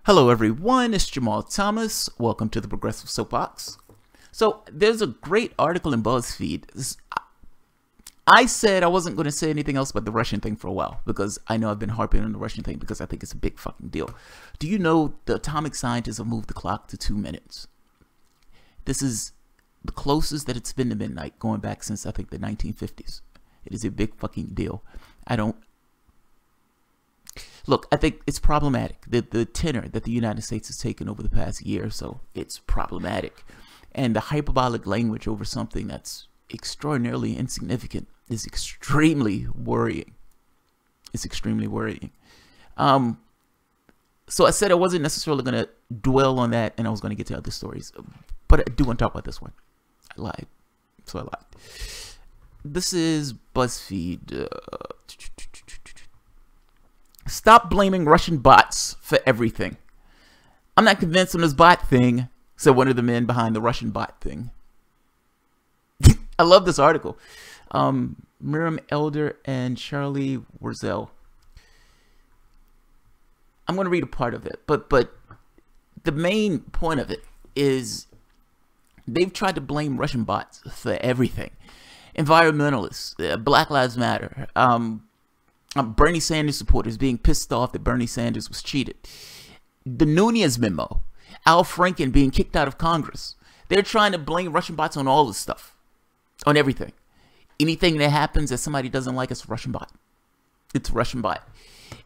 Hello everyone, it's Jamal Thomas. Welcome to the Progressive Soapbox. So there's a great article in BuzzFeed. I said I wasn't going to say anything else but the Russian thing for a while because I know I've been harping on the Russian thing because I think it's a big fucking deal. Do you know the atomic scientists have moved the clock to 2 minutes? This is the closest that it's been to midnight going back since I think the 1950s. It is a big fucking deal. Look, I think it's problematic. The tenor that the United States has taken over the past year or so, it's problematic. And the hyperbolic language over something that's extraordinarily insignificant is extremely worrying. It's extremely worrying. So I said I wasn't necessarily going to dwell on that and I was going to get to other stories. But I do want to talk about this one. I lied. So I lied. This is BuzzFeed. Stop blaming Russian bots for everything. I'm not convinced on this bot thing, said one of the men behind the Russian bot thing. I love this article. Miriam Elder and Charlie Wurzel. I'm going to read a part of it, but the main point of it is they've tried to blame Russian bots for everything. Environmentalists, Black Lives Matter, Bernie Sanders supporters being pissed off that Bernie Sanders was cheated. The Nunez memo. Al Franken being kicked out of Congress. They're trying to blame Russian bots on all this stuff. On everything. Anything that happens that somebody doesn't like, it's a Russian bot. It's a Russian bot.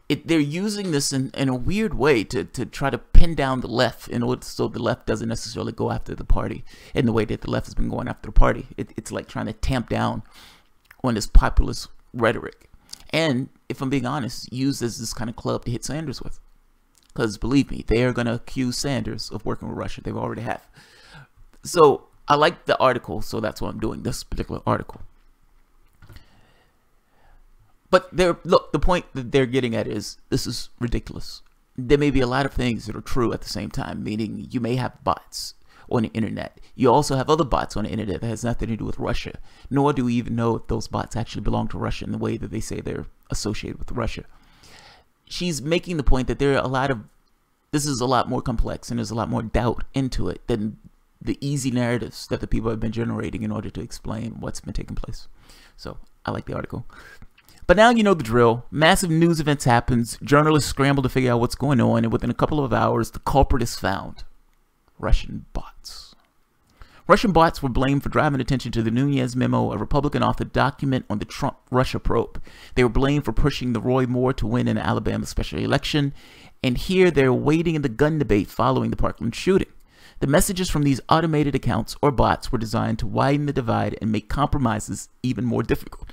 They're using this in a weird way to try to pin down the left in order so the left doesn't necessarily go after the party in the way that the left has been going after the party. It's like trying to tamp down on this populist rhetoric. And if I'm being honest, used as this kind of club to hit Sanders with. Because believe me, they are going to accuse Sanders of working with Russia. They've already have. So I like the article, so that's why I'm doing this particular article. But look, the point that they're getting at is this is ridiculous. There may be a lot of things that are true at the same time, meaning you may have bots on the internet. You also have other bots on the internet that has nothing to do with Russia. Nor do we even know if those bots actually belong to Russia in the way that they say they're associated with Russia. She's making the point that there are this is a lot more complex and there's a lot more doubt into it than the easy narratives that the people have been generating in order to explain what's been taking place. So I like the article. But now you know the drill. Massive news events happens. Journalists scramble to figure out what's going on, and within a couple of hours, the culprit is found. Russian bots. Russian bots were blamed for driving attention to the Nunez memo, a Republican-authored document on the Trump-Russia probe. They were blamed for pushing the Roy Moore to win in the Alabama special election, and here they're waiting in the gun debate following the Parkland shooting. The messages from these automated accounts or bots were designed to widen the divide and make compromises even more difficult,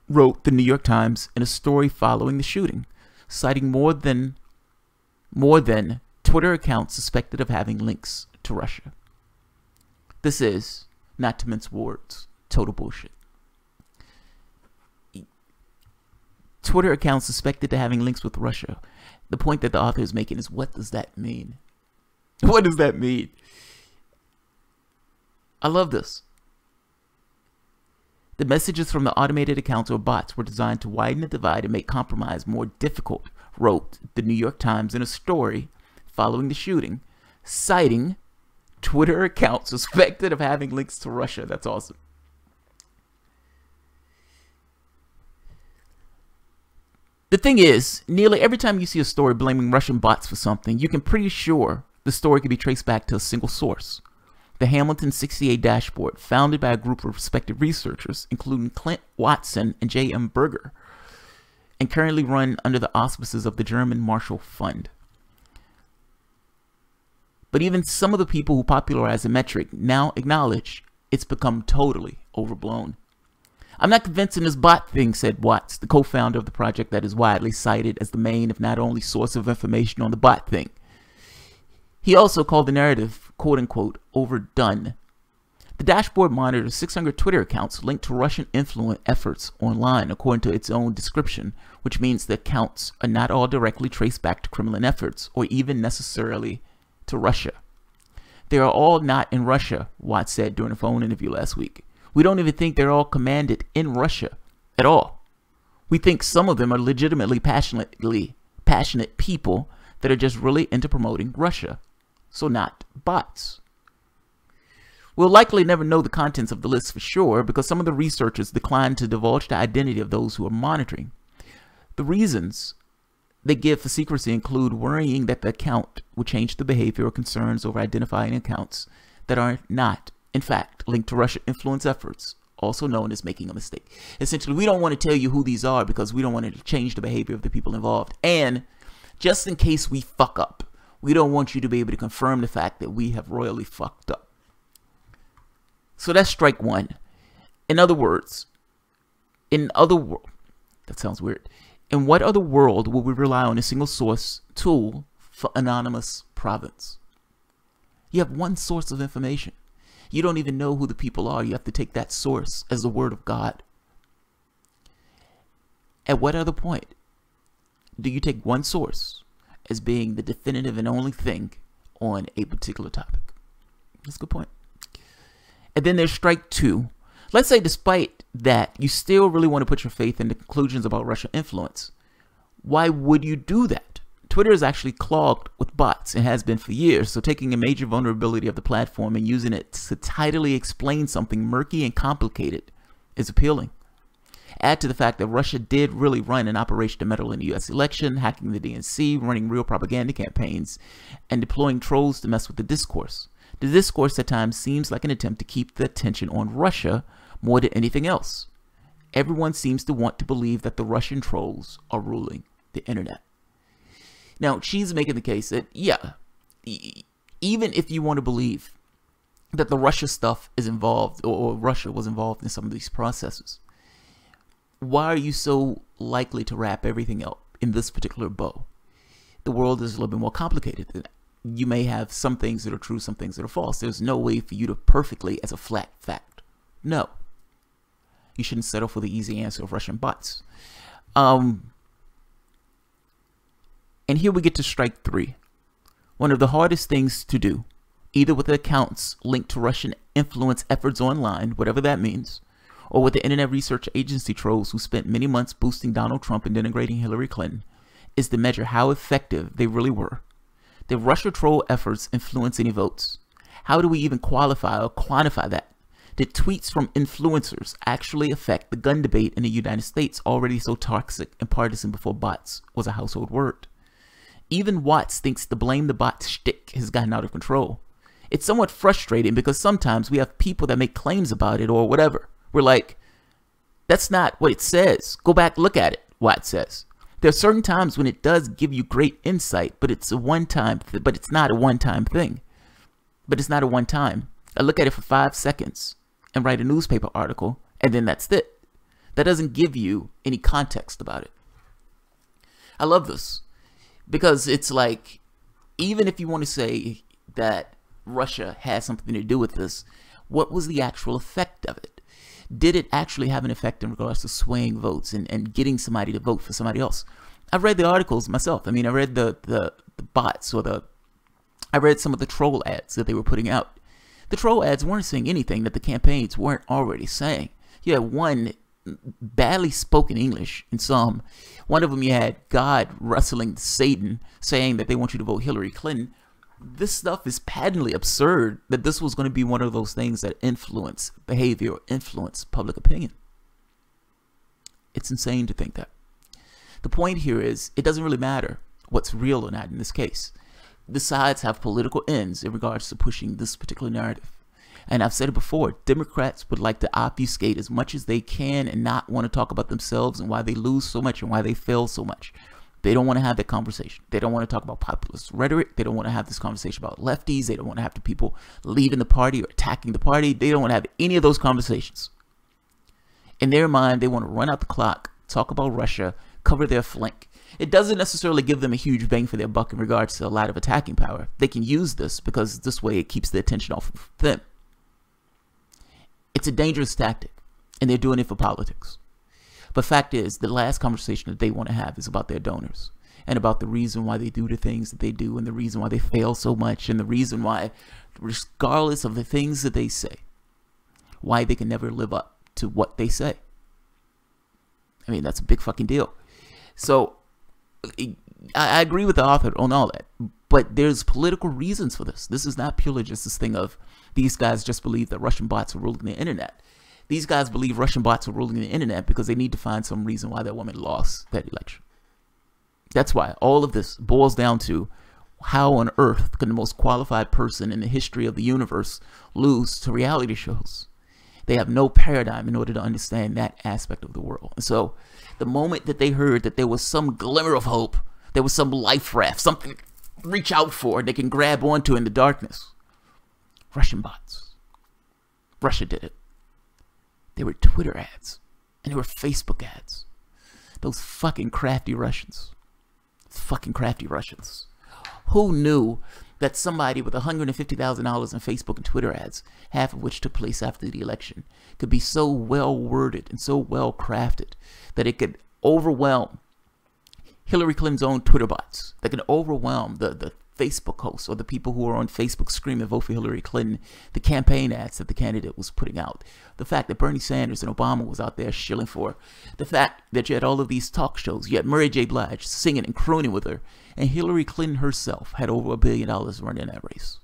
wrote the New York Times in a story following the shooting, citing more than Twitter accounts suspected of having links to Russia. This is, not to mince words, total bullshit. Twitter accounts suspected of having links with Russia. The point that the author is making is, what does that mean? What does that mean? I love this. The messages from the automated accounts or bots were designed to widen the divide and make compromise more difficult, wrote the New York Times in a story following the shooting, citing Twitter accounts suspected of having links to Russia. That's awesome. The thing is, nearly every time you see a story blaming Russian bots for something, you can pretty sure the story can be traced back to a single source. The Hamilton 68 dashboard, founded by a group of respected researchers, including Clint Watson and J.M. Berger, and currently run under the auspices of the German Marshall Fund. But even some of the people who popularized the metric now acknowledge it's become totally overblown. I'm not convinced in this bot thing, said Watts, the co-founder of the project that is widely cited as the main, if not only, source of information on the bot thing. He also called the narrative, quote-unquote, overdone. The dashboard monitors 600 Twitter accounts linked to Russian influence efforts online, according to its own description, which means the accounts are not all directly traced back to Kremlin efforts, or even necessarily to Russia. They are all not in Russia, Watts said during a phone interview last week. We don't even think they're all commanded in Russia at all. We think some of them are legitimately passionate people that are just really into promoting Russia. So not bots. We'll likely never know the contents of the list for sure because some of the researchers declined to divulge the identity of those who are monitoring. The reasons they give for secrecy include worrying that the account will change the behavior or concerns over identifying accounts that are not, in fact, linked to Russian influence efforts, also known as making a mistake. Essentially, we don't want to tell you who these are because we don't want to change the behavior of the people involved. And just in case we fuck up, we don't want you to be able to confirm the fact that we have royally fucked up. So that's strike one. In other words, that sounds weird. In what other world will we rely on a single source tool for anonymous province? You have one source of information. You don't even know who the people are. You have to take that source as the word of God. At what other point do you take one source as being the definitive and only thing on a particular topic? That's a good point. And then there's strike two. Let's say despite that, you still really want to put your faith in the conclusions about Russian influence. Why would you do that? Twitter is actually clogged with bots and has been for years, so taking a major vulnerability of the platform and using it to tidily explain something murky and complicated is appealing. Add to the fact that Russia did really run an operation to meddle in the US election, hacking the DNC, running real propaganda campaigns, and deploying trolls to mess with the discourse. The discourse at times seems like an attempt to keep the attention on Russia more than anything else. Everyone seems to want to believe that the Russian trolls are ruling the internet. Now, she's making the case that, yeah, even if you want to believe that the Russia stuff is involved, or Russia was involved in some of these processes, why are you so likely to wrap everything up in this particular bow? The world is a little bit more complicated than that. You may have some things that are true, some things that are false. There's no way for you to perfectly as a flat fact. No. You shouldn't settle for the easy answer of Russian bots. And here we get to strike three. One of the hardest things to do, either with accounts linked to Russian influence efforts online, whatever that means, or with the Internet Research Agency trolls who spent many months boosting Donald Trump and denigrating Hillary Clinton, is to measure how effective they really were. Did Russia troll efforts influence any votes? How do we even qualify or quantify that? Did tweets from influencers actually affect the gun debate in the United States, already so toxic and partisan before bots was a household word? Even Watts thinks the blame the bot shtick has gotten out of control. It's somewhat frustrating because sometimes we have people that make claims about it or whatever. We're like, that's not what it says. Go back, look at it, Watts says. There are certain times when it does give you great insight, but it's a one-time, but it's not a one-time thing. But it's not a one-time. I look at it for 5 seconds and write a newspaper article, and then that's it. That doesn't give you any context about it. I love this because it's like, even if you want to say that Russia has something to do with this, what was the actual effect of it? Did it actually have an effect in regards to swaying votes and getting somebody to vote for somebody else? I've read the articles myself. I mean, I read the bots or I read some of the troll ads that they were putting out. The troll ads weren't saying anything that the campaigns weren't already saying. You had one badly spoken English in some. One of them you had God wrestling Satan saying that they want you to vote Hillary Clinton. This stuff is patently absurd that this was going to be one of those things that influence behavior or influence public opinion. It's insane to think that. The point here is it doesn't really matter what's real or not in this case. The sides have political ends in regards to pushing this particular narrative. And I've said it before, Democrats would like to obfuscate as much as they can and not want to talk about themselves and why they lose so much and why they fail so much. They don't want to have that conversation. They don't want to talk about populist rhetoric. They don't want to have this conversation about lefties. They don't want to have the people leaving the party or attacking the party. They don't want to have any of those conversations. In their mind, they want to run out the clock, talk about Russia, cover their flank. It doesn't necessarily give them a huge bang for their buck in regards to a lot of attacking power. They can use this because this way it keeps the attention off of them. It's a dangerous tactic, and they're doing it for politics. But fact is, the last conversation that they want to have is about their donors and about the reason why they do the things that they do and the reason why they fail so much and the reason why, regardless of the things that they say, why they can never live up to what they say. I mean, that's a big fucking deal. So I agree with the author on all that, but there's political reasons for this. This is not purely just this thing of these guys just believe that Russian bots are ruling the internet. These guys believe Russian bots are ruling the internet because they need to find some reason why that woman lost that election. That's why all of this boils down to how on earth can the most qualified person in the history of the universe lose to reality shows? They have no paradigm in order to understand that aspect of the world. And so the moment that they heard that there was some glimmer of hope, there was some life raft, something to reach out for, they can grab onto in the darkness. Russian bots. Russia did it. There were Twitter ads. And there were Facebook ads. Those fucking crafty Russians. Fucking crafty Russians. Who knew that somebody with $150,000 in Facebook and Twitter ads, half of which took place after the election, could be so well worded and so well crafted that it could overwhelm Hillary Clinton's own Twitter bots, that can overwhelm the Facebook hosts or the people who are on Facebook screaming vote for Hillary Clinton, the campaign ads that the candidate was putting out, the fact that Bernie Sanders and Obama was out there shilling for, the fact that you had all of these talk shows, you had Mary J. Blige singing and crooning with her, and Hillary Clinton herself had over $1 billion running that race.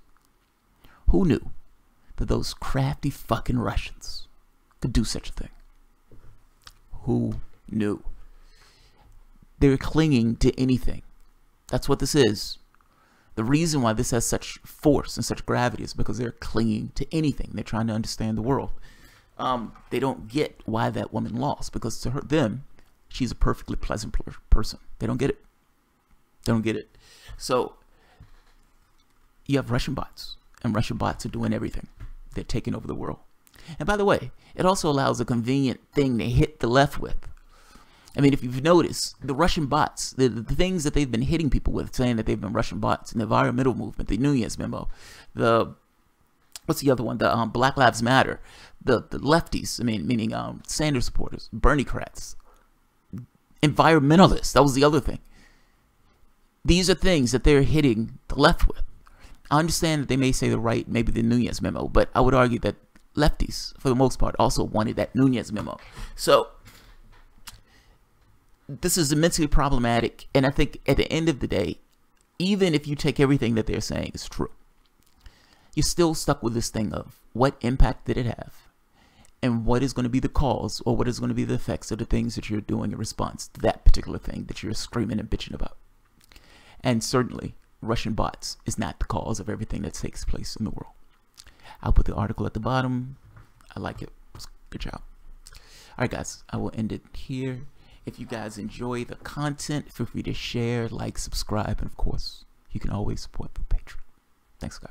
Who knew that those crafty fucking Russians could do such a thing? Who knew? They're clinging to anything. That's what this is. The reason why this has such force and such gravity is because they're clinging to anything. They're trying to understand the world. They don't get why that woman lost, because to them, she's a perfectly pleasant person. They don't get it. They don't get it. So you have Russian bots, and Russian bots are doing everything. They're taking over the world. And by the way, it also allows a convenient thing to hit the left with. I mean, if you've noticed, the Russian bots, the things that they've been hitting people with, saying that they've been Russian bots, and the environmental movement, the Nunes memo, what's the other one? The Black Lives Matter, the lefties, I mean, meaning Sanders supporters, Bernie-crats, environmentalists, that was the other thing. These are things that they're hitting the left with. I understand that they may say the right, maybe the Nunes memo, but I would argue that lefties, for the most part, also wanted that Nunes memo. So this is immensely problematic, and I think at the end of the day, even if you take everything that they're saying is true, you're still stuck with this thing of what impact did it have, and what is going to be the cause, or what is going to be the effects of the things that you're doing in response to that particular thing that you're screaming and bitching about. And certainly, Russian bots is not the cause of everything that takes place in the world. I'll put the article at the bottom. I like it. Good job. All right, guys, I will end it here. If you guys enjoy the content, feel free to share, like, subscribe, and of course, you can always support the Patreon. Thanks, guys.